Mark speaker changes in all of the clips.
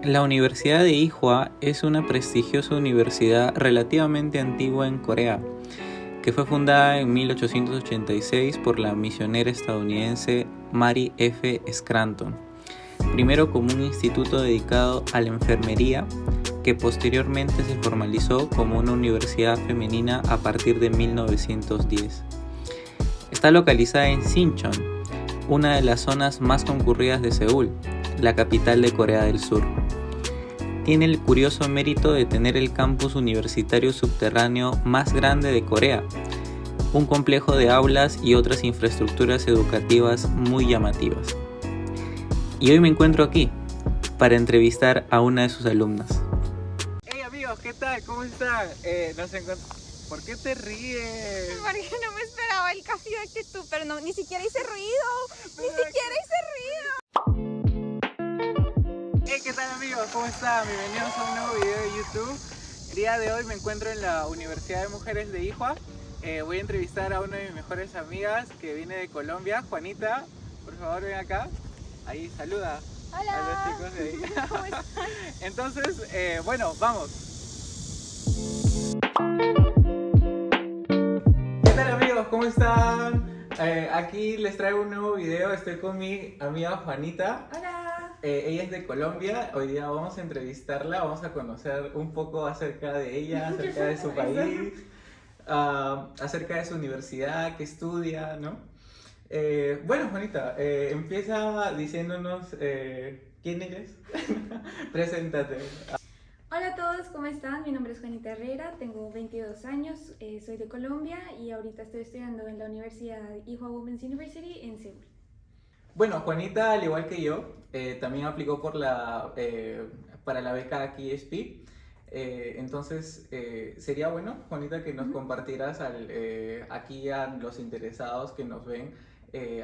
Speaker 1: La Universidad de Ewha es una prestigiosa universidad relativamente antigua en Corea, que fue fundada en 1886 por la misionera estadounidense Mary F. Scranton, primero como un instituto dedicado a la enfermería, que posteriormente se formalizó como una universidad femenina a partir de 1910. Está localizada en Sinchon, una de las zonas más concurridas de Seúl, la capital de Corea del Sur. Tiene el curioso mérito de tener el campus universitario subterráneo más grande de Corea, un complejo de aulas y otras infraestructuras educativas muy llamativas. Y hoy me encuentro aquí para entrevistar a una de sus alumnas.
Speaker 2: Hey amigos, ¿qué tal? ¿Cómo están? ¿Por qué te ríes?
Speaker 3: Porque no me esperaba el café de actitud, pero no, ni siquiera hice ruido, ni siquiera hice ruido.
Speaker 2: Hey, ¿qué tal amigos? ¿Cómo están? Bienvenidos a un nuevo video de YouTube. El día de hoy me encuentro en la Universidad de Mujeres de Ewha. Voy a entrevistar a una de mis mejores amigas que viene de Colombia, Juanita. Por favor, ven acá. Ahí, saluda.
Speaker 3: Hola.
Speaker 2: A los chicos de ahí.
Speaker 3: ¿Cómo están?
Speaker 2: Entonces, bueno, vamos. ¿Qué tal amigos? ¿Cómo están? Aquí les traigo un nuevo video. Estoy con mi amiga Juanita.
Speaker 3: Hola.
Speaker 2: Ella es de Colombia. Hoy día vamos a entrevistarla, vamos a conocer un poco acerca de ella, acerca de su país, acerca de su universidad, que estudia, ¿no? Bueno, Juanita, empieza diciéndonos quién eres. Preséntate.
Speaker 3: Hola a todos, ¿cómo están? Mi nombre es Juanita Herrera, tengo 22 años, soy de Colombia y ahorita estoy estudiando en la Universidad Ewha Women's University en Seúl.
Speaker 2: Bueno, Juanita, al igual que yo, también aplicó para la beca KSP. Entonces, sería bueno, Juanita, que nos compartieras aquí a los interesados que nos ven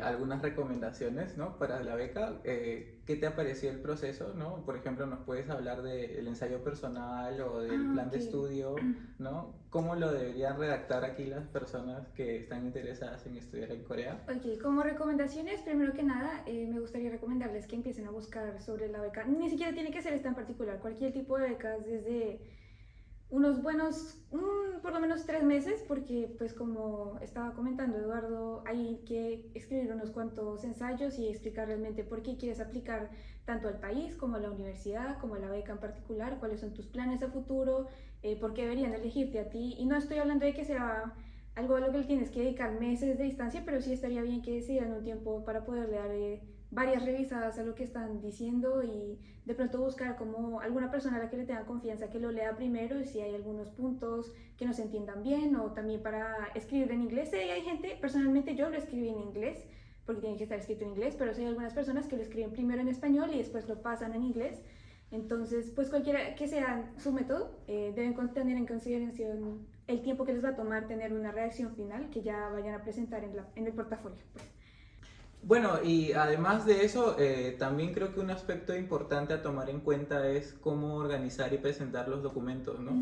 Speaker 2: algunas recomendaciones, ¿no? Para la beca. ¿Qué te ha parecido el proceso, ¿no? Por ejemplo, nos puedes hablar del ensayo personal o del plan de
Speaker 3: Ok.
Speaker 2: estudio, ¿no? ¿Cómo lo deberían redactar aquí las personas que están interesadas en estudiar en Corea?
Speaker 3: Ok, como recomendaciones, primero que nada, me gustaría recomendarles que empiecen a buscar sobre la beca. Ni siquiera tiene que ser esta en particular, cualquier tipo de becas, desde unos buenos, por lo menos 3 meses, porque pues como estaba comentando Eduardo, hay que escribir unos cuantos ensayos y explicar realmente por qué quieres aplicar tanto al país como a la universidad, como a la beca en particular, cuáles son tus planes a futuro, por qué deberían elegirte a ti. Y no estoy hablando de que sea algo a lo que le tienes que dedicar meses de distancia, pero sí estaría bien que se dieran un tiempo para poderle dar varias revisadas a lo que están diciendo y de pronto buscar como alguna persona a la que le tenga confianza que lo lea primero y si hay algunos puntos que no se entiendan bien, o también para escribir en inglés. Sí, hay gente, personalmente yo lo escribí en inglés porque tiene que estar escrito en inglés, pero sí hay algunas personas que lo escriben primero en español y después lo pasan en inglés. Entonces, pues cualquiera que sea su método, deben tener en consideración el tiempo que les va a tomar tener una redacción final que ya vayan a presentar en el portafolio, pues.
Speaker 2: Bueno, y además de eso, también creo que un aspecto importante a tomar en cuenta es cómo organizar y presentar los documentos, ¿no?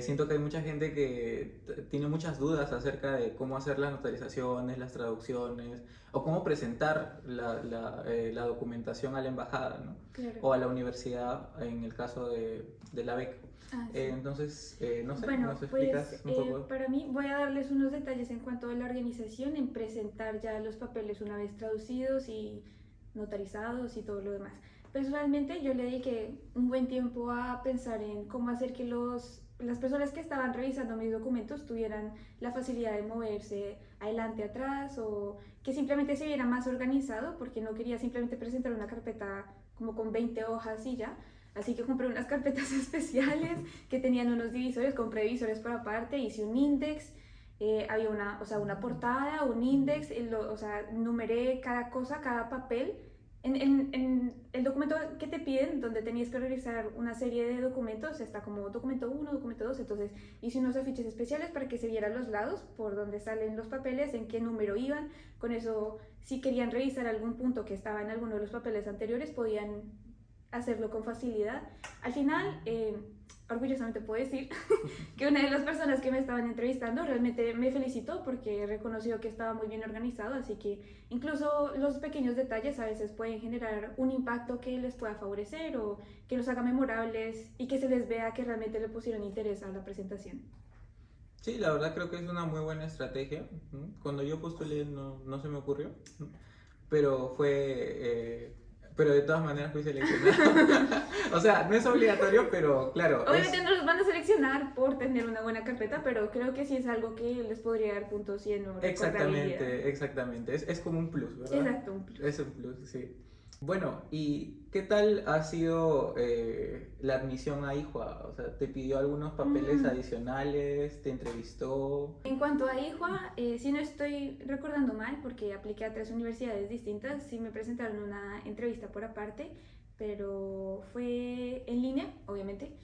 Speaker 2: Siento que hay mucha gente que tiene muchas dudas acerca de cómo hacer las notarizaciones, las traducciones, o cómo presentar la documentación a la embajada, ¿no?
Speaker 3: Claro.
Speaker 2: O a la universidad en el caso de la beca.
Speaker 3: Sí.
Speaker 2: Entonces, no sé,
Speaker 3: Bueno,
Speaker 2: ¿nos explicas
Speaker 3: pues
Speaker 2: un poco?
Speaker 3: para mí voy a darles unos detalles en cuanto a la organización, en presentar ya los papeles una vez traducidos y notarizados y todo lo demás. Personalmente yo le dediqué un buen tiempo a pensar en cómo hacer que las personas que estaban revisando mis documentos tuvieran la facilidad de moverse adelante, atrás, o que simplemente se viera más organizado, porque no quería simplemente presentar una carpeta como con 20 hojas y ya. Así que compré unas carpetas especiales que tenían unos divisores, compré divisores por aparte, hice un index, había una portada, un index, numeré cada cosa, cada papel. En el documento que te piden, donde tenías que realizar una serie de documentos, está como documento 1, documento 2, entonces hice unos afiches especiales para que se vieran los lados por donde salen los papeles, en qué número iban. Con eso, si querían revisar algún punto que estaba en alguno de los papeles anteriores, podían hacerlo con facilidad. Al final, orgullosamente puedo decir que una de las personas que me estaban entrevistando realmente me felicitó porque reconoció que estaba muy bien organizado, así que incluso los pequeños detalles a veces pueden generar un impacto que les pueda favorecer o que los haga memorables y que se les vea que realmente le pusieron interés a la presentación.
Speaker 2: Sí, la verdad creo que es una muy buena estrategia. Cuando yo postulé no se me ocurrió, pero pero de todas maneras fui seleccionado. O sea, no es obligatorio, pero claro.
Speaker 3: Obviamente no los van a seleccionar por tener una buena carpeta, pero creo que sí es algo que les podría dar puntos 100 o
Speaker 2: Exactamente. Es como un plus, ¿verdad?
Speaker 3: Exacto, un plus.
Speaker 2: Es un plus, sí. Bueno, ¿y qué tal ha sido la admisión a IJUA? O sea, ¿te pidió algunos papeles adicionales? ¿Te entrevistó?
Speaker 3: En cuanto a IJUA, si no estoy recordando mal, porque apliqué a 3 universidades distintas, sí me presentaron una entrevista por aparte, pero fue en línea, obviamente.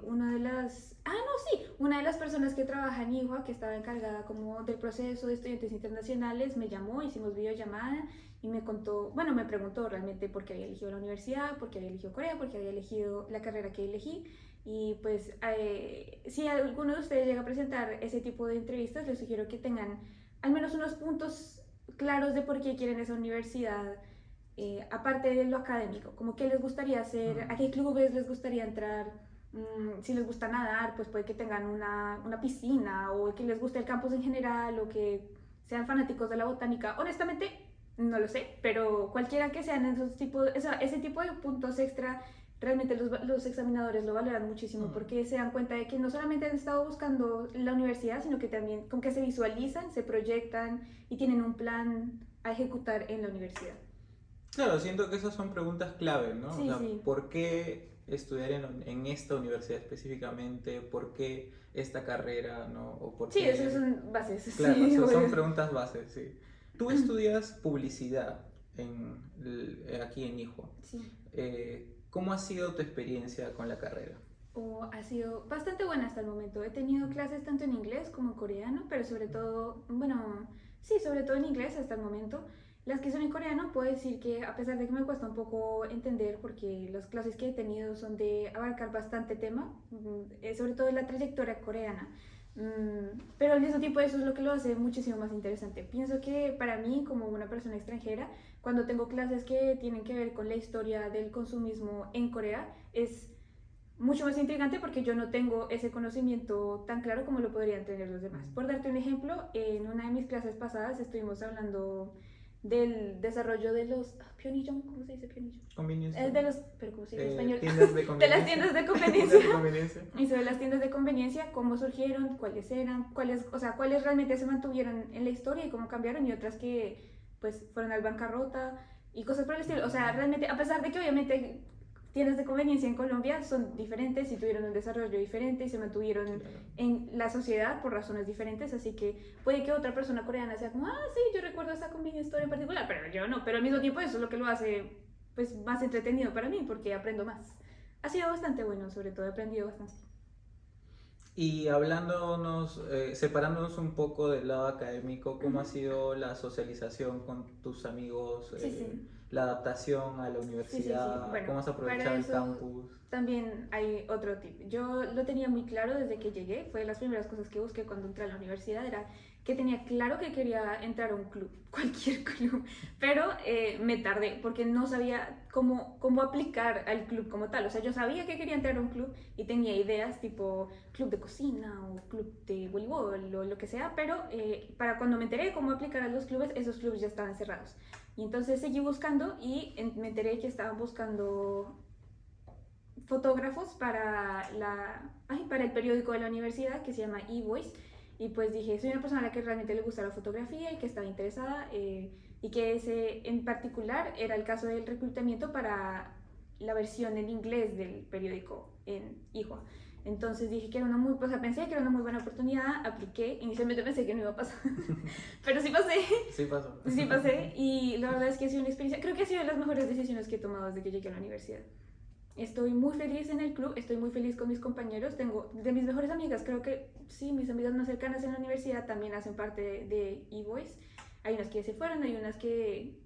Speaker 3: Una de las personas que trabaja en IJUA, que estaba encargada como del proceso de estudiantes internacionales, me llamó, hicimos videollamada y me contó, bueno, me preguntó realmente por qué había elegido la universidad, por qué había elegido Corea, por qué había elegido la carrera que elegí. Y pues si alguno de ustedes llega a presentar ese tipo de entrevistas, les sugiero que tengan al menos unos puntos claros de por qué quieren esa universidad, aparte de lo académico, como qué les gustaría hacer, a qué clubes les gustaría entrar, si les gusta nadar, pues puede que tengan una piscina, o que les guste el campus en general, o que sean fanáticos de la botánica. Honestamente, no lo sé, pero cualquiera que sean ese tipo de puntos extra, realmente los examinadores lo valoran muchísimo porque se dan cuenta de que no solamente han estado buscando la universidad, sino que también como que se visualizan, se proyectan y tienen un plan a ejecutar en la universidad.
Speaker 2: Claro, siento que esas son preguntas clave, ¿no?
Speaker 3: Sí,
Speaker 2: O sea,
Speaker 3: sí.
Speaker 2: ¿por qué estudiar en esta universidad específicamente? ¿Por qué esta carrera, no? ¿O por
Speaker 3: Sí,
Speaker 2: qué...
Speaker 3: esas son bases.
Speaker 2: Claro,
Speaker 3: Sí,
Speaker 2: son preguntas bases, sí. Tú estudias publicidad aquí en IJUA.
Speaker 3: Sí.
Speaker 2: ¿Cómo ha sido tu experiencia con la carrera?
Speaker 3: Ha sido bastante buena hasta el momento. He tenido clases tanto en inglés como en coreano, pero sobre todo, bueno, sí, sobre todo en inglés hasta el momento. Las que son en coreano, puedo decir que a pesar de que me cuesta un poco entender, porque las clases que he tenido son de abarcar bastante tema, sobre todo en la trayectoria coreana. Pero al mismo tiempo eso es lo que lo hace muchísimo más interesante. Pienso que para mí, como una persona extranjera, cuando tengo clases que tienen que ver con la historia del consumismo en Corea, es mucho más intrigante porque yo no tengo ese conocimiento tan claro como lo podrían tener los demás. Por darte un ejemplo, en una de mis clases pasadas estuvimos hablando del desarrollo de los Pyeongjong, ¿cómo se dice Pyeongjong?
Speaker 2: Conveniencia.
Speaker 3: Pero ¿cómo se dice en español?
Speaker 2: Tiendas de conveniencia.
Speaker 3: De las tiendas de conveniencia.
Speaker 2: Tiendas de conveniencia.
Speaker 3: Y sobre las tiendas de conveniencia, cómo surgieron, cuáles eran, cuáles realmente se mantuvieron en la historia y cómo cambiaron, y otras que pues fueron al bancarrota y cosas por el estilo. O sea, realmente, a pesar de que obviamente tiendas de conveniencia en Colombia son diferentes y tuvieron un desarrollo diferente y se mantuvieron en la sociedad por razones diferentes, así que puede que otra persona coreana sea como, sí, yo recuerdo esa convenience store en particular, pero yo no, pero al mismo tiempo eso es lo que lo hace pues más entretenido para mí porque aprendo más. Ha sido bastante bueno, sobre todo he aprendido bastante.
Speaker 2: Y separándonos un poco del lado académico, ¿cómo ha sido la socialización con tus amigos?
Speaker 3: Sí.
Speaker 2: La adaptación a la universidad,
Speaker 3: Sí. Bueno,
Speaker 2: cómo has aprovechado el campus.
Speaker 3: También hay otro tip. Yo lo tenía muy claro desde que llegué, fue de las primeras cosas que busqué cuando entré a la universidad, era que tenía claro que quería entrar a un club, cualquier club, pero me tardé porque no sabía cómo aplicar al club como tal. O sea, yo sabía que quería entrar a un club y tenía ideas tipo club de cocina o club de voleibol o lo que sea, pero para cuando me enteré de cómo aplicar a los clubes, esos clubes ya estaban cerrados. Y entonces seguí buscando y me enteré que estaban buscando fotógrafos para el periódico de la universidad que se llama eVoice. Y pues dije, soy una persona a la que realmente le gusta la fotografía y que estaba interesada, y que ese en particular era el caso del reclutamiento para la versión en inglés del periódico en IJUA. Entonces dije que pensé que era una muy buena oportunidad, apliqué, inicialmente pensé que no iba a pasar, pero sí pasé.
Speaker 2: Sí pasó.
Speaker 3: Sí pasé, y la verdad es que ha sido una experiencia, creo que ha sido de las mejores decisiones que he tomado desde que llegué a la universidad. Estoy muy feliz en el club, estoy muy feliz con mis compañeros, tengo de mis mejores amigas, creo que sí, mis amigas más cercanas en la universidad también hacen parte de eVoice. Hay unas que ya se fueron, hay unas que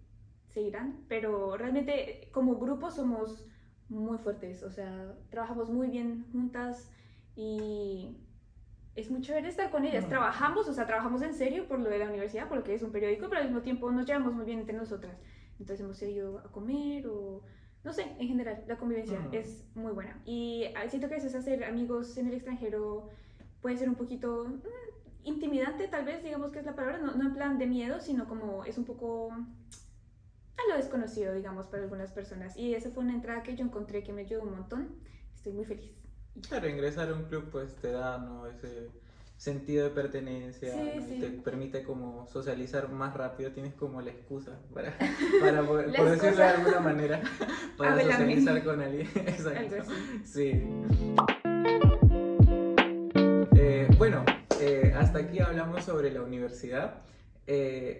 Speaker 3: se irán, pero realmente como grupo somos muy fuertes, o sea, trabajamos muy bien juntas y es muy chévere estar con ellas. Trabajamos, o sea, trabajamos en serio por lo de la universidad, por lo que es un periódico, pero al mismo tiempo nos llevamos muy bien entre nosotras. Entonces hemos ido a comer o, no sé, en general, la convivencia es muy buena. Y siento que a veces hacer amigos en el extranjero puede ser un poquito intimidante, tal vez, digamos que es la palabra, no en plan de miedo, sino como es un poco a lo desconocido, digamos, para algunas personas. Y esa fue una entrada que yo encontré que me ayudó un montón. Estoy muy feliz.
Speaker 2: Claro, ingresar a un club pues te da, ¿no? Ese sentido de pertenencia,
Speaker 3: Sí,
Speaker 2: ¿no? Y te
Speaker 3: sí.
Speaker 2: permite como socializar más rápido, tienes como la excusa para poder,
Speaker 3: La
Speaker 2: por decirlo de
Speaker 3: excusa.
Speaker 2: alguna manera, para
Speaker 3: Háblame.
Speaker 2: socializar con alguien.
Speaker 3: Algo
Speaker 2: Exacto.
Speaker 3: así.
Speaker 2: Sí. Bueno, hasta aquí hablamos sobre la universidad.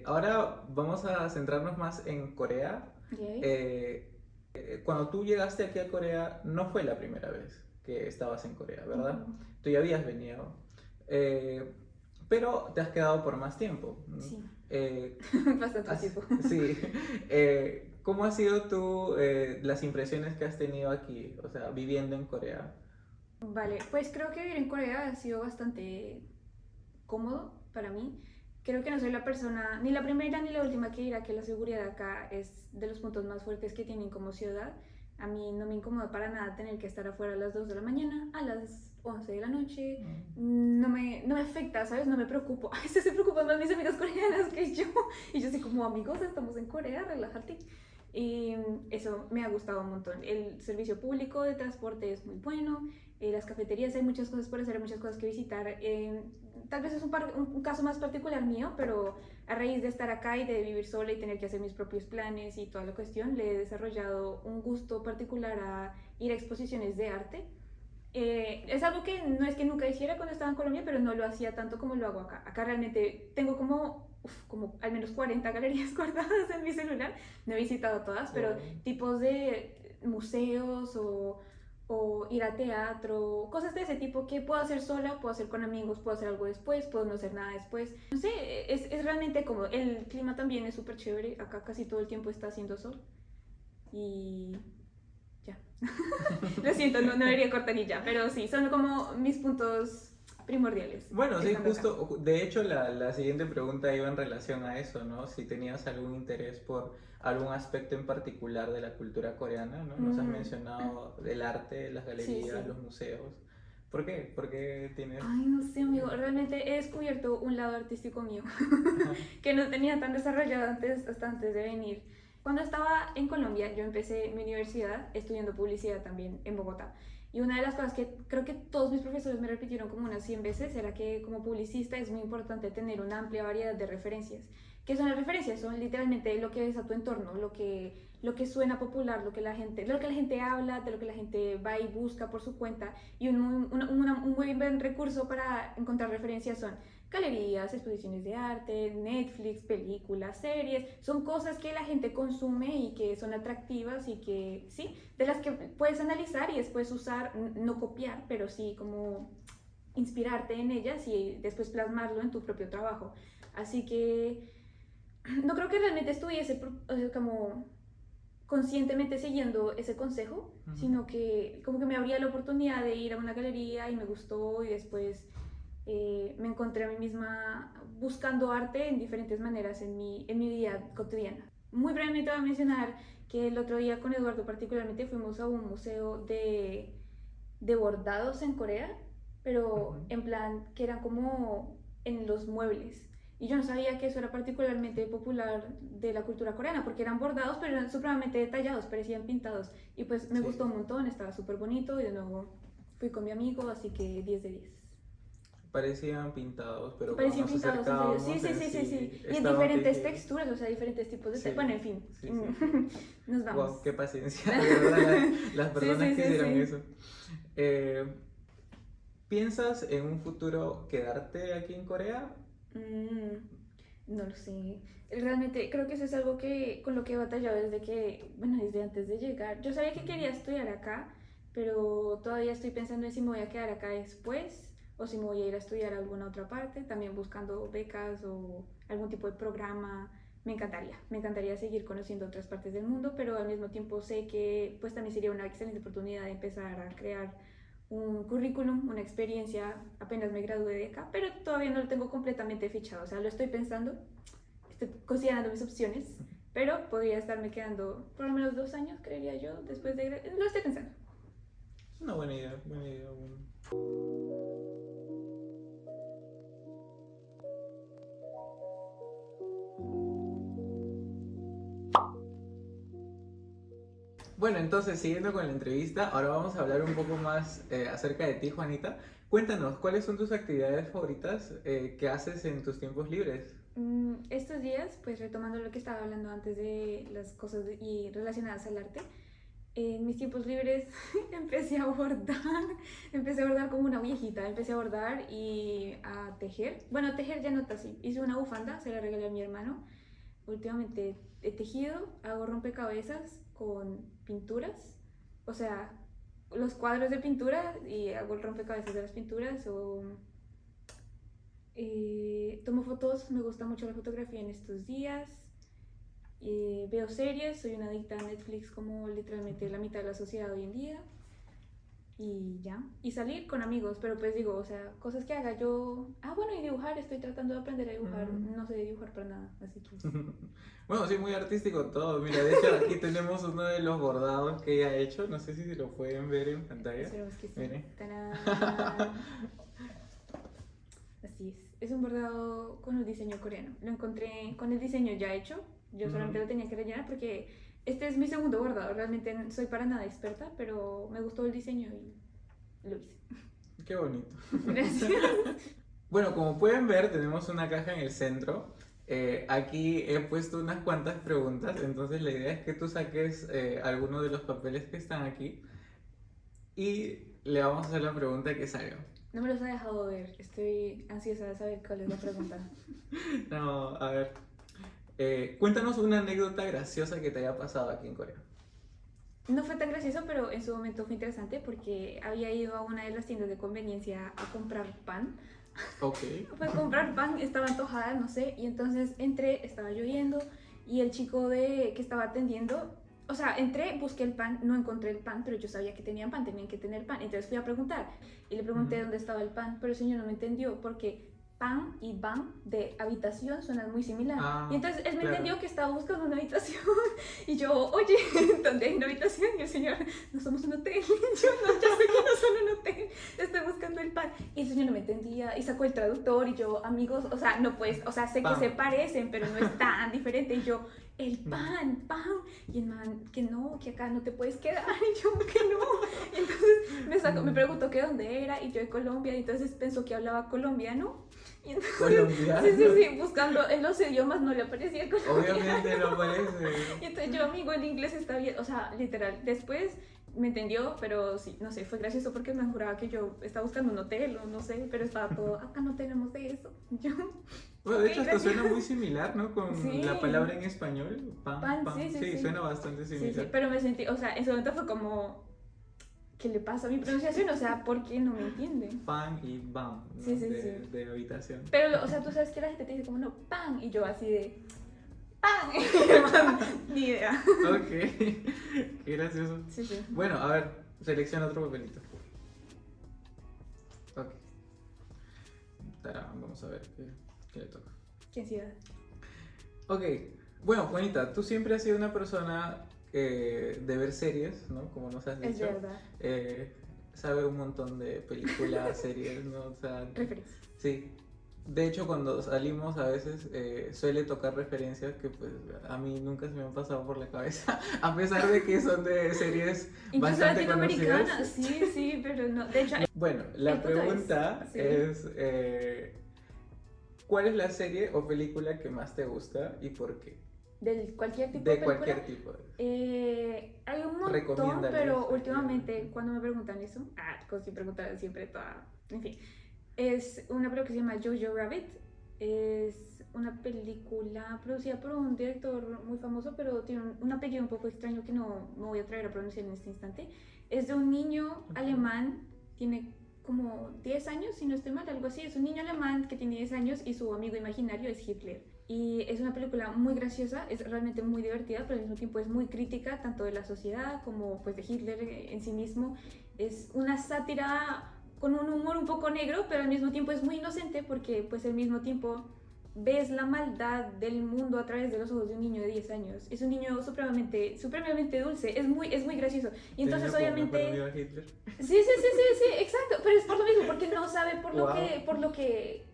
Speaker 2: Ahora vamos a centrarnos más en Corea.
Speaker 3: Okay.
Speaker 2: Cuando tú llegaste aquí a Corea, no fue la primera vez que estabas en Corea, ¿verdad?
Speaker 3: Ujú.
Speaker 2: Tú ya habías venido, eh, pero te has quedado por más tiempo.
Speaker 3: Sí.
Speaker 2: Eh,
Speaker 3: Bastante tiempo.
Speaker 2: sí. ¿Cómo ha sido las impresiones que has tenido aquí, o sea, viviendo en Corea?
Speaker 3: Vale, pues creo que vivir en Corea ha sido bastante cómodo para mí. Creo que no soy la persona, ni la primera ni la última que dirá que la seguridad acá es de los puntos más fuertes que tienen como ciudad. A mí no me incomoda para nada tener que estar afuera a las 2 de la mañana, a las 11 de la noche. No me afecta, ¿sabes? No me preocupo. A veces se preocupan más mis amigas coreanas que yo. Y yo soy como, amigos, estamos en Corea, relájate. Y eso me ha gustado un montón. El servicio público de transporte es muy bueno. Las cafeterías, hay muchas cosas por hacer, hay muchas cosas que visitar. Tal vez es un caso más particular mío, pero a raíz de estar acá y de vivir sola y tener que hacer mis propios planes y toda la cuestión, le he desarrollado un gusto particular a ir a exposiciones de arte. Es algo que no es que nunca hiciera cuando estaba en Colombia, pero no lo hacía tanto como lo hago acá. Acá realmente tengo como al menos 40 galerías guardadas en mi celular. No he visitado todas, pero tipos de museos o ir a teatro, cosas de ese tipo que puedo hacer sola, puedo hacer con amigos, puedo hacer algo después, puedo no hacer nada después. No sé, es realmente como el clima también es súper chévere. Acá casi todo el tiempo está haciendo sol. Y ya. Lo siento, no debería cortar y ya, pero sí, son como mis puntos primordiales.
Speaker 2: Bueno, sí,
Speaker 3: estando acá.
Speaker 2: justo, de hecho la siguiente pregunta iba en relación a eso, ¿no? Si tenías algún interés por algún aspecto en particular de la cultura coreana, ¿no? Nos has mencionado el arte, las
Speaker 3: Sí,
Speaker 2: galerías,
Speaker 3: sí.
Speaker 2: los museos. ¿Por qué? ¿Por qué tienes...?
Speaker 3: Ay, no sé, amigo, realmente he descubierto un lado artístico mío que no tenía tan desarrollado hasta antes de venir. Cuando estaba en Colombia, yo empecé mi universidad estudiando publicidad también en Bogotá. Y una de las cosas que creo que todos mis profesores me repitieron como unas 100 veces era que como publicista es muy importante tener una amplia variedad de referencias. ¿Qué son las referencias? Son literalmente lo que ves a tu entorno, lo que suena popular, de lo que la gente habla, de lo que la gente va y busca por su cuenta. Y un muy buen recurso para encontrar referencias son galerías, exposiciones de arte, Netflix, películas, series. Son cosas que la gente consume y que son atractivas y que, sí, de las que puedes analizar y después usar, no copiar, pero sí como inspirarte en ellas y después plasmarlo en tu propio trabajo. Así que no creo que realmente estuviese como conscientemente siguiendo ese consejo, sino que como que me abría la oportunidad de ir a una galería y me gustó y después me encontré a mí misma buscando arte en diferentes maneras en mi vida cotidiana. Muy brevemente voy a mencionar que el otro día con Eduardo particularmente fuimos a un museo de bordados en Corea, pero en plan que eran como en los muebles. Y yo no sabía que eso era particularmente popular de la cultura coreana, porque eran bordados, pero eran supremamente detallados, parecían pintados. Y pues me gustó un montón, estaba súper bonito y de nuevo fui con mi amigo, así que 10 de 10.
Speaker 2: Parecían pintados, pero cuando
Speaker 3: Parecían
Speaker 2: nos
Speaker 3: pintados, en serio. Sí,
Speaker 2: acercábamos
Speaker 3: sí,
Speaker 2: en
Speaker 3: sí, sí, sí.
Speaker 2: sí
Speaker 3: Y en
Speaker 2: estaban
Speaker 3: diferentes
Speaker 2: tejidos.
Speaker 3: texturas, o sea, diferentes tipos de...
Speaker 2: Sí,
Speaker 3: Bueno, en fin.
Speaker 2: sí, sí.
Speaker 3: Nos vamos.
Speaker 2: Wow, qué paciencia, de verdad, las
Speaker 3: Sí,
Speaker 2: personas
Speaker 3: sí,
Speaker 2: que
Speaker 3: sí,
Speaker 2: hicieron
Speaker 3: sí.
Speaker 2: eso. Eh, ¿Piensas en un futuro quedarte aquí en Corea?
Speaker 3: No lo sé. Realmente creo que eso es algo que con lo que he batallado desde antes de llegar. Yo sabía que quería estudiar acá, pero todavía estoy pensando en si me voy a quedar acá después o si me voy a ir a estudiar a alguna otra parte, también buscando becas o algún tipo de programa me encantaría seguir conociendo otras partes del mundo, pero al mismo tiempo sé que pues también sería una excelente oportunidad de empezar a crear un currículum, una experiencia, apenas me gradué de acá, pero todavía no lo tengo completamente fichado, o sea, lo estoy pensando, estoy considerando mis opciones, pero podría estarme quedando por lo menos 2 años, creería yo, después de... Lo estoy pensando.
Speaker 2: Una buena idea, buena idea. Bueno, entonces siguiendo con la entrevista, ahora vamos a hablar un poco más acerca de ti, Juanita. Cuéntanos, ¿cuáles son tus actividades favoritas que haces en tus tiempos libres?
Speaker 3: Estos días, pues retomando lo que estaba hablando antes de las cosas y relacionadas al arte, en mis tiempos libres empecé a bordar como una viejita, empecé a bordar y a tejer. Bueno, tejer ya no está así, hice una bufanda, se la regalé a mi hermano. Últimamente he tejido, hago rompecabezas con pinturas, o sea, los cuadros de pintura y hago el rompecabezas de las pinturas o tomo fotos, me gusta mucho la fotografía en estos días. Veo series, soy una adicta a Netflix como literalmente la mitad de la sociedad hoy en día. Y ya. Y salir con amigos, pero pues digo, o sea, cosas que haga yo. Ah, bueno, y dibujar, estoy tratando de aprender a dibujar. No sé dibujar para nada, así que.
Speaker 2: Bueno, sí, muy artístico todo. Mira, de hecho aquí tenemos uno de los bordados que ella ha hecho. No sé si se lo pueden ver en pantalla.
Speaker 3: Esperemos que sí.
Speaker 2: Miren.
Speaker 3: ¡Tarán! Así es. Es un bordado con un diseño coreano. Lo encontré con el diseño ya hecho. Yo solamente lo tenía que rellenar porque este es mi segundo bordado. Realmente no soy para nada experta, pero me gustó el diseño y lo hice.
Speaker 2: Qué bonito.
Speaker 3: Gracias.
Speaker 2: Bueno, como pueden ver, tenemos una caja en el centro. Aquí he puesto unas cuantas preguntas, entonces la idea es que tú saques alguno de los papeles que están aquí y le vamos a hacer la pregunta que salga.
Speaker 3: No me los ha dejado ver. Estoy ansiosa de saber cuál es la pregunta.
Speaker 2: No, a ver. Cuéntanos una anécdota graciosa que te haya pasado aquí en Corea.
Speaker 3: No fue tan gracioso, pero en su momento fue interesante porque había ido a una de las tiendas de conveniencia a comprar pan.
Speaker 2: Ok.
Speaker 3: Fue a comprar pan, estaba antojada, no sé, y entonces entré, estaba lloviendo y el chico que estaba atendiendo, o sea, entré, busqué el pan, no encontré el pan, pero yo sabía que tenían pan, tenían que tener pan, entonces fui a preguntar y le pregunté dónde estaba el pan, pero el señor no me entendió porque pan y ban de habitación suenan muy similar. Y entonces él me entendió que estaba buscando una habitación y yo, oye, ¿dónde hay una habitación? Y el señor, no somos un hotel. Yo no, ya sé que no son un hotel, estoy buscando el pan. Y el señor no me entendía y sacó el traductor y yo, amigos, o sea, no puedes, o sea, sé que se parecen, pero no es tan diferente. Y yo, el pan. Y el man, que no, que acá no te puedes quedar. Y yo, que no. Y entonces me preguntó que dónde era y yo de Colombia. Y entonces pensó que hablaba colombiano. Y entonces,
Speaker 2: ¿Colombiano?
Speaker 3: sí, buscando en los idiomas no le aparecía colombiano.
Speaker 2: Obviamente no aparece.
Speaker 3: Y entonces yo, amigo, el inglés está bien, o sea, literal, después me entendió, pero sí, no sé, fue gracioso porque me juraba que yo estaba buscando un hotel o no sé, pero estaba todo, acá no tenemos de eso. Yo,
Speaker 2: bueno, de hecho esto suena muy similar, ¿no? Con
Speaker 3: sí.
Speaker 2: la palabra en español, pan. Sí, suena bastante similar.
Speaker 3: Sí, pero me sentí, o sea, en ese momento fue como, ¿qué le pasa a mi pronunciación? O sea, ¿por qué no me entiende?
Speaker 2: Pan y bam, ¿no?
Speaker 3: Sí.
Speaker 2: De habitación.
Speaker 3: Pero, o sea, tú sabes que la gente te dice como, no, pan, y yo así de, pan, ni idea.
Speaker 2: Ok, qué gracioso.
Speaker 3: Sí.
Speaker 2: Bueno, a ver, selecciona otro papelito. Ok. Tarán, vamos a ver qué le toca.
Speaker 3: ¿Qué ansiedad?
Speaker 2: Ok, bueno, Juanita, tú siempre has sido una persona de ver series, ¿no? Como nos has dicho.
Speaker 3: Es verdad.
Speaker 2: Sabe un montón de películas, series, ¿no? O sea,
Speaker 3: Referencia.
Speaker 2: sí. De hecho, cuando salimos a veces suele tocar referencias que pues a mí nunca se me han pasado por la cabeza, a pesar de que son de series
Speaker 3: incluso
Speaker 2: bastante
Speaker 3: latinoamericanas,
Speaker 2: conocidas.
Speaker 3: sí, pero no. De hecho,
Speaker 2: Bueno, la pregunta es ¿cuál es la serie o película que más te gusta y por qué?
Speaker 3: ¿de cualquier tipo
Speaker 2: De
Speaker 3: de película?
Speaker 2: cualquier tipo.
Speaker 3: Hay un montón,
Speaker 2: Recomiéndales,
Speaker 3: pero últimamente cuando me preguntan eso, como si preguntaran siempre toda, en fin, es una película que se llama Jojo Rabbit. Es una película producida por un director muy famoso, pero tiene un apellido un poco extraño que no me voy a atrever a pronunciar en este instante. Es de un niño alemán, tiene como 10 años, si no estoy mal, algo así. Es un niño alemán que tiene 10 años y su amigo imaginario es Hitler. Y es una película muy graciosa, es realmente muy divertida, pero al mismo tiempo es muy crítica tanto de la sociedad como pues de Hitler en sí mismo. Es una sátira con un humor un poco negro, pero al mismo tiempo es muy inocente porque pues al mismo tiempo ves la maldad del mundo a través de los ojos de un niño de 10 años. Es un niño supremamente dulce, es muy gracioso. Y entonces obviamente... Sí, exacto, pero es por lo mismo, porque no sabe por lo que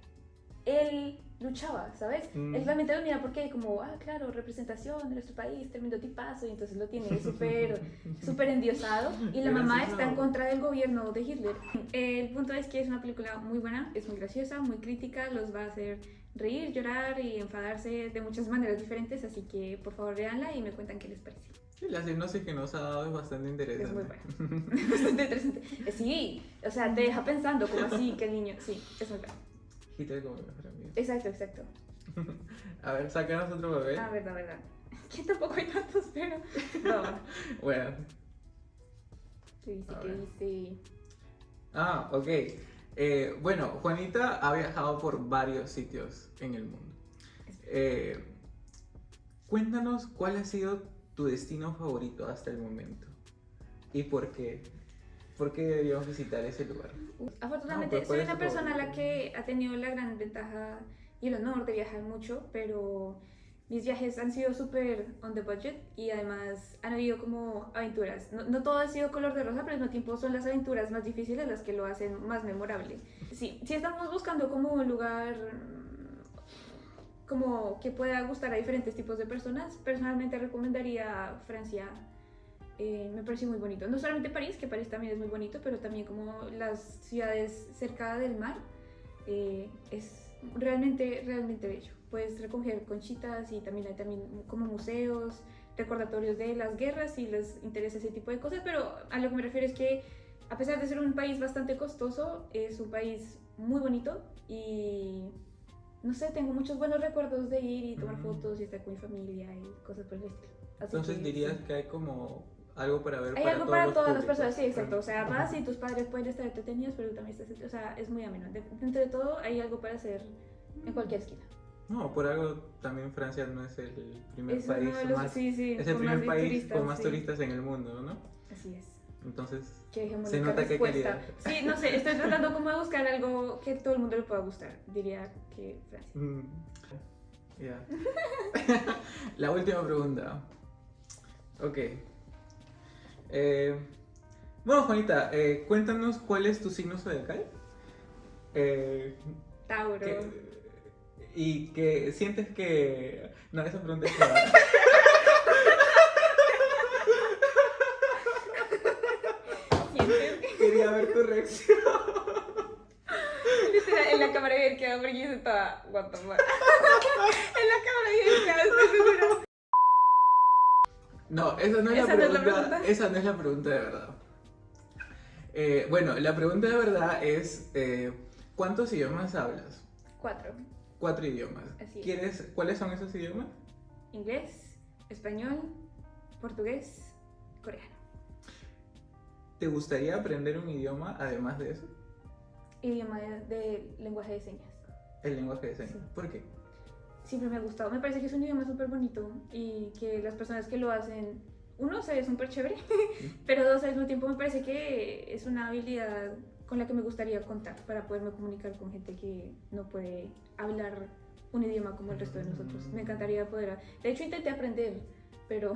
Speaker 3: él luchaba, ¿sabes? Él realmente lo mira porque hay como, claro, representación de nuestro país, tremendo tipazo, y entonces lo tiene súper endiosado, y la mamá está en contra del gobierno de Hitler. El punto es que es una película muy buena, es muy graciosa, muy crítica, los va a hacer reír, llorar y enfadarse de muchas maneras diferentes, así que por favor véanla y me cuentan qué les parece.
Speaker 2: Sí, la sinopsis que nos ha dado es bastante interesante.
Speaker 3: Es muy buena. Bastante interesante. Sí, o sea, te deja pensando como así que el niño, sí, es muy bueno.
Speaker 2: Hitler como mi mejor amigo.
Speaker 3: Exacto.
Speaker 2: A ver, sácanos otro papel.
Speaker 3: Verdad. Que tampoco hay tantos, pero no.
Speaker 2: Bueno.
Speaker 3: ¿Qué dice?
Speaker 2: Ok. Bueno, Juanita ha viajado por varios sitios en el mundo. Cuéntanos cuál ha sido tu destino favorito hasta el momento y por qué. ¿Por qué deberíamos visitar ese lugar?
Speaker 3: Afortunadamente soy una persona a la que ha tenido la gran ventaja y el honor de viajar mucho, pero mis viajes han sido súper on the budget y además han habido como aventuras. No todo ha sido color de rosa, pero al mismo tiempo son las aventuras más difíciles las que lo hacen más memorable. Sí, si estamos buscando como un lugar como que pueda gustar a diferentes tipos de personas, personalmente recomendaría Francia. Me pareció muy bonito. No solamente París, que París también es muy bonito, pero también como las ciudades cerca del mar. Es realmente bello. Puedes recoger conchitas y también hay como museos, recordatorios de las guerras si les interesa ese tipo de cosas, pero a lo que me refiero es que a pesar de ser un país bastante costoso, es un país muy bonito y no sé, tengo muchos buenos recuerdos de ir y tomar fotos y estar con mi familia y cosas por el estilo.
Speaker 2: Entonces dirías que hay como algo para ver
Speaker 3: hay
Speaker 2: para
Speaker 3: algo
Speaker 2: todos
Speaker 3: para
Speaker 2: los
Speaker 3: todas las
Speaker 2: públicos.
Speaker 3: personas, sí, exacto. O sea, vas y tus padres pueden estar entretenidos, pero también estás, o sea, es muy ameno. Dentro de todo hay algo para hacer en cualquier esquina.
Speaker 2: No, por algo también Francia no es el primer
Speaker 3: Es
Speaker 2: país
Speaker 3: uno de los,
Speaker 2: más,
Speaker 3: sí,
Speaker 2: es el primer país
Speaker 3: turistas,
Speaker 2: con más
Speaker 3: sí.
Speaker 2: turistas en el mundo, ¿no?
Speaker 3: Así es.
Speaker 2: Entonces,
Speaker 3: Qué hegemónica
Speaker 2: se nota que hay
Speaker 3: respuesta.
Speaker 2: calidad.
Speaker 3: Sí, no sé, estoy tratando como de buscar algo que todo el mundo le pueda gustar. Diría que Francia.
Speaker 2: Ya. La última pregunta. Ok. Bueno, Juanita, cuéntanos cuál es tu signo zodiacal.
Speaker 3: Tauro.
Speaker 2: Y que sientes que... No, esa pregunta es clara. Quería ver tu reacción.
Speaker 3: Literal, en la cámara de quedado porque yo estaba what the fuck. En la cámara de quedado, estoy segura.
Speaker 2: No, esa no es la pregunta. Esa no es la pregunta de verdad. Bueno, la pregunta de verdad es ¿cuántos idiomas hablas?
Speaker 3: 4.
Speaker 2: 4 idiomas.
Speaker 3: Así es.
Speaker 2: ¿Cuáles son esos idiomas?
Speaker 3: Inglés, español, portugués, coreano.
Speaker 2: ¿Te gustaría aprender un idioma además de eso?
Speaker 3: Idioma de lenguaje de señas.
Speaker 2: El lenguaje de señas.
Speaker 3: Sí.
Speaker 2: ¿Por qué?
Speaker 3: Siempre me ha gustado. Me parece que es un idioma súper bonito y que las personas que lo hacen, uno, se ve súper chévere, pero dos, al mismo tiempo me parece que es una habilidad con la que me gustaría contar para poderme comunicar con gente que no puede hablar un idioma como el resto de nosotros. Me encantaría poder... De hecho, intenté aprender, pero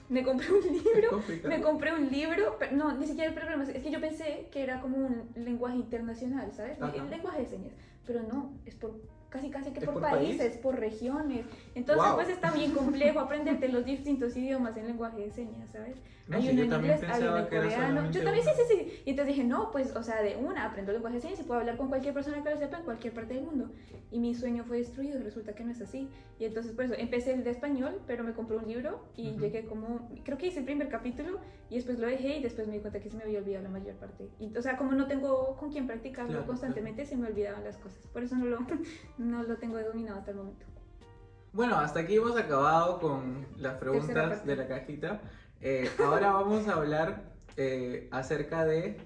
Speaker 3: me compré un libro, pero no, ni siquiera el programa, es que yo pensé que era como un lenguaje internacional, ¿sabes? El lenguaje de señas, pero no, es por casi que por países, por regiones. Entonces, pues está bien complejo aprenderte los distintos idiomas en lenguaje de señas, ¿sabes?
Speaker 2: No,
Speaker 3: hay
Speaker 2: sí,
Speaker 3: uno
Speaker 2: yo
Speaker 3: en
Speaker 2: también
Speaker 3: inglés, hay uno en
Speaker 2: pensaba que era
Speaker 3: coreano.
Speaker 2: solamente
Speaker 3: Yo también,
Speaker 2: uno.
Speaker 3: sí. Y entonces dije, no, pues, o sea, de una aprendo lenguaje de señas y puedo hablar con cualquier persona que lo sepa en cualquier parte del mundo. Y mi sueño fue destruido, resulta que no es así. Y entonces, por eso, empecé el de español, pero me compré un libro y llegué como, creo que hice el primer capítulo y después lo dejé y después me di cuenta que se me había olvidado la mayor parte. Y, o sea, como no tengo con quién practicarlo constantemente, se me olvidaban las cosas. Por eso no lo tengo dominado hasta el momento.
Speaker 2: Bueno, hasta aquí hemos acabado con las preguntas de la cajita. Ahora vamos a hablar acerca de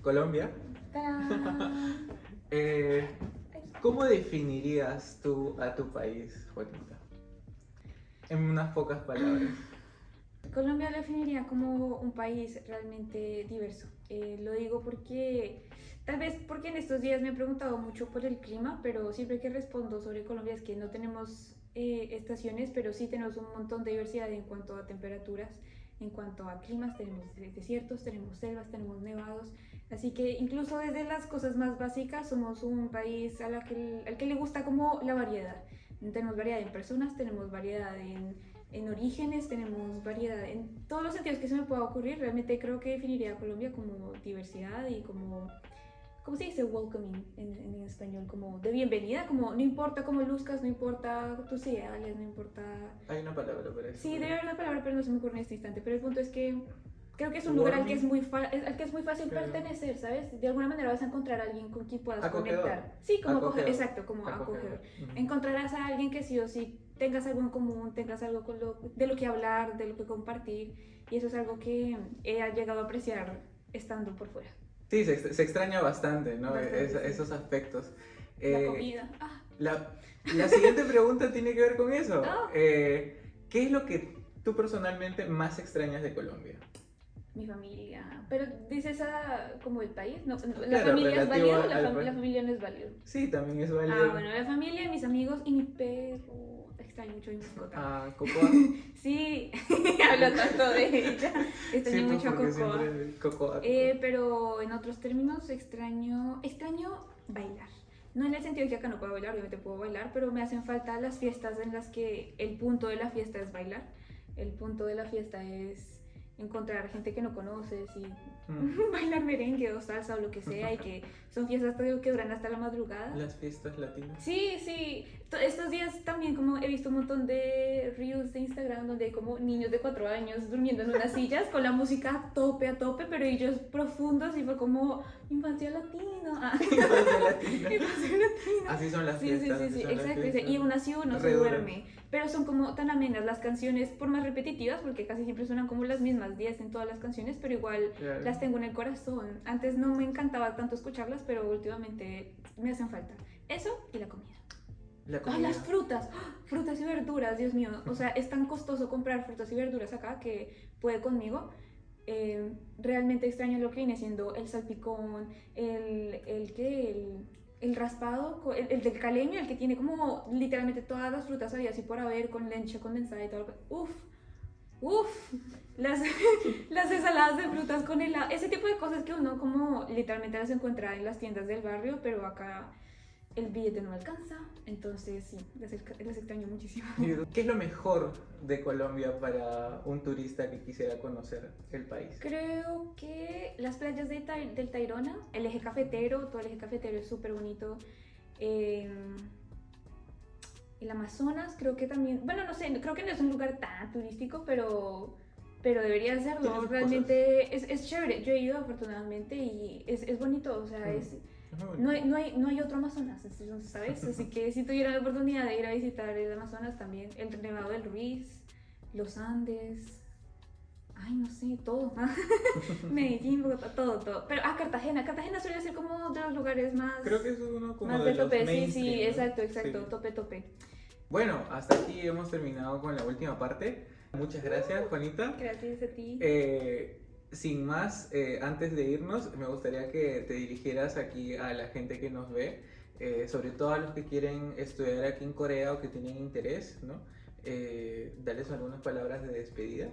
Speaker 2: Colombia.
Speaker 3: ¡Tarán!
Speaker 2: ¿Cómo definirías tú a tu país, Juanita? En unas pocas palabras.
Speaker 3: Colombia lo definiría como un país realmente diverso. Lo digo porque, tal vez porque en estos días me he preguntado mucho por el clima, pero siempre que respondo sobre Colombia es que no tenemos estaciones, pero sí tenemos un montón de diversidad en cuanto a temperaturas, en cuanto a climas, tenemos desiertos, tenemos selvas, tenemos nevados, así que incluso desde las cosas más básicas somos un país al que le gusta como la variedad. Tenemos variedad en personas, tenemos variedad en orígenes, tenemos variedad en todos los sentidos que se me pueda ocurrir. Realmente creo que definiría a Colombia como diversidad y como, ¿cómo se dice? Welcoming en español, como de bienvenida, como no importa cómo luzcas, no importa tus ideales, no importa...
Speaker 2: Hay una palabra para eso.
Speaker 3: Sí, debe haber una palabra, pero no se me ocurre en este instante. Pero el punto es que creo que es un lugar al que es muy, al que es muy fácil
Speaker 2: Claro.
Speaker 3: pertenecer, ¿sabes? De alguna manera vas a encontrar a alguien con quien puedas
Speaker 2: Acogedor.
Speaker 3: conectar. Sí, como
Speaker 2: Acogedor.
Speaker 3: exacto, como acogedor.
Speaker 2: Ujú.
Speaker 3: Encontrarás a alguien que sí o sí tengas algo en común, tengas algo de lo que hablar, de lo que compartir. Y eso es algo que he llegado a apreciar estando por fuera.
Speaker 2: Sí, se extraña bastante, ¿no?
Speaker 3: Bastante, sí.
Speaker 2: Esos aspectos.
Speaker 3: La comida.
Speaker 2: La siguiente pregunta tiene que ver con eso.
Speaker 3: Ah.
Speaker 2: ¿Qué es lo que tú personalmente más extrañas de Colombia?
Speaker 3: Mi familia. Pero dices como el país. No, la
Speaker 2: Claro,
Speaker 3: familia es
Speaker 2: relativo
Speaker 3: válido,
Speaker 2: al país.
Speaker 3: la familia no es válido.
Speaker 2: Sí, también es válido.
Speaker 3: Ah, bueno, la familia, mis amigos y mi perro. Extraño mucho a mi mascota.
Speaker 2: Ah, Cocoa.
Speaker 3: Sí, hablo tanto de ella. Extraño
Speaker 2: Sí,
Speaker 3: mucho a
Speaker 2: porque
Speaker 3: Cocoa.
Speaker 2: siempre Cocoa.
Speaker 3: Pero en otros términos, extraño bailar. No en el sentido de que acá no puedo bailar, obviamente puedo bailar, pero me hacen falta las fiestas en las que el punto de la fiesta es bailar. El punto de la fiesta es encontrar gente que no conoces y bailar merengue o salsa o lo que sea, y que son fiestas que duran hasta la madrugada.
Speaker 2: Las fiestas latinas.
Speaker 3: Sí, sí. Estos días también como he visto un montón de reels de Instagram donde hay como niños de 4 años durmiendo en unas sillas con la música a tope, pero ellos profundos, y fue como infancia latina.
Speaker 2: Infancia latina.
Speaker 3: Infancia latina.
Speaker 2: Así son las
Speaker 3: Sí,
Speaker 2: fiestas.
Speaker 3: sí,
Speaker 2: así
Speaker 3: sí,
Speaker 2: son las
Speaker 3: exacto.
Speaker 2: fiestas.
Speaker 3: Y aún así uno se
Speaker 2: Reduran.
Speaker 3: duerme. Pero son como tan amenas las canciones, por más repetitivas, porque casi siempre suenan como las mismas 10 en todas las canciones, pero igual
Speaker 2: Claro.
Speaker 3: las tengo en el corazón. Antes no me encantaba tanto escucharlas, pero últimamente me hacen falta. Eso y la comida.
Speaker 2: La
Speaker 3: ¡Ay,
Speaker 2: comida.
Speaker 3: las frutas! ¡Ah! Frutas y verduras, Dios mío. O sea, es tan costoso comprar frutas y verduras acá que puede conmigo. Realmente extraño lo que viene siendo el salpicón, el raspado, el del caleño, el que tiene como literalmente todas las frutas habidas y por haber, con leche condensada y todo. ¡Uf! ¡Uf! Las ensaladas de frutas con helado. Ese tipo de cosas que uno como literalmente las encuentra en las tiendas del barrio, pero acá el billete no alcanza. Entonces sí, las extraño muchísimo.
Speaker 2: ¿Qué es lo mejor de Colombia para un turista que quisiera conocer el país?
Speaker 3: Creo que las playas del Tayrona, el eje cafetero, todo el eje cafetero es súper bonito. El Amazonas creo que también, bueno, no sé, creo que no es un lugar tan turístico, pero debería serlo.
Speaker 2: Tiene sus
Speaker 3: Realmente es chévere. Yo he ido afortunadamente y es bonito, o sea,
Speaker 2: Es muy
Speaker 3: no
Speaker 2: bonito.
Speaker 3: no hay otro Amazonas, ¿sabes? Así que si tuviera la oportunidad de ir a visitar el Amazonas también, el Nevado del Ruiz, los Andes, ay, no sé, todo. Medellín, Bogotá, todo. Pero Cartagena suele ser como de los lugares más,
Speaker 2: Creo que es uno como
Speaker 3: más
Speaker 2: de
Speaker 3: de
Speaker 2: los
Speaker 3: tope. Sí,
Speaker 2: mainstream,
Speaker 3: sí,
Speaker 2: ¿no?
Speaker 3: exacto,
Speaker 2: Sí.
Speaker 3: tope.
Speaker 2: Bueno, hasta aquí hemos terminado con la última parte. Muchas gracias, Juanita.
Speaker 3: Gracias a ti.
Speaker 2: Sin más, antes de irnos, me gustaría que te dirigieras aquí a la gente que nos ve, sobre todo a los que quieren estudiar aquí en Corea o que tienen interés, ¿no? Darles algunas palabras de despedida.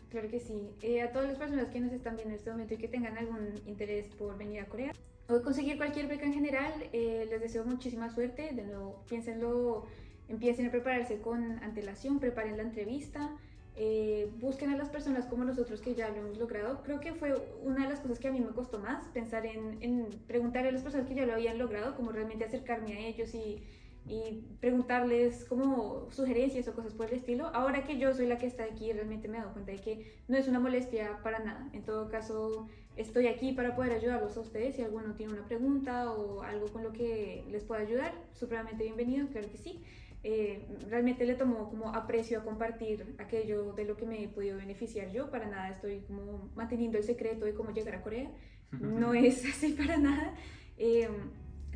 Speaker 3: Claro que sí. A todas las personas que nos están viendo en este momento y que tengan algún interés por venir a Corea o conseguir cualquier beca en general, les deseo muchísima suerte. De nuevo, piénsenlo, empiecen a prepararse con antelación, preparen la entrevista. Busquen a las personas como nosotros que ya lo hemos logrado. Creo que fue una de las cosas que a mí me costó más, pensar en preguntarle a las personas que ya lo habían logrado, como realmente acercarme a ellos y preguntarles como sugerencias o cosas por el estilo. Ahora que yo soy la que está aquí, realmente me he dado cuenta de que no es una molestia para nada. En todo caso, estoy aquí para poder ayudarlos a ustedes. Si alguno tiene una pregunta o algo con lo que les pueda ayudar, supremamente bienvenido, claro que sí. Realmente le tomo como aprecio a compartir aquello de lo que me he podido beneficiar yo. Para nada estoy como manteniendo el secreto de cómo llegar a Corea. no es así para nada.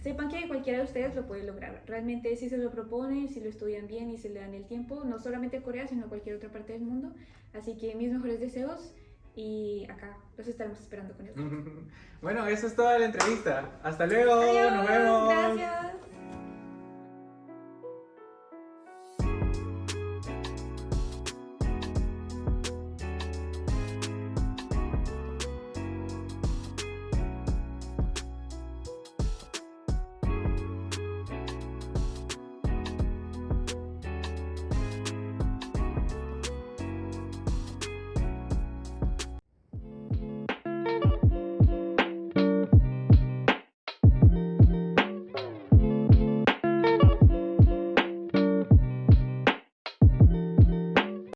Speaker 3: Sepan que cualquiera de ustedes lo puede lograr. Realmente si se lo proponen, si lo estudian bien y se le dan el tiempo, no solamente a Corea, sino a cualquier otra parte del mundo. Así que mis mejores deseos y acá los estaremos esperando con el.
Speaker 2: Bueno, eso es toda la entrevista. Hasta luego,
Speaker 3: Adiós,
Speaker 2: nos vemos.
Speaker 3: gracias.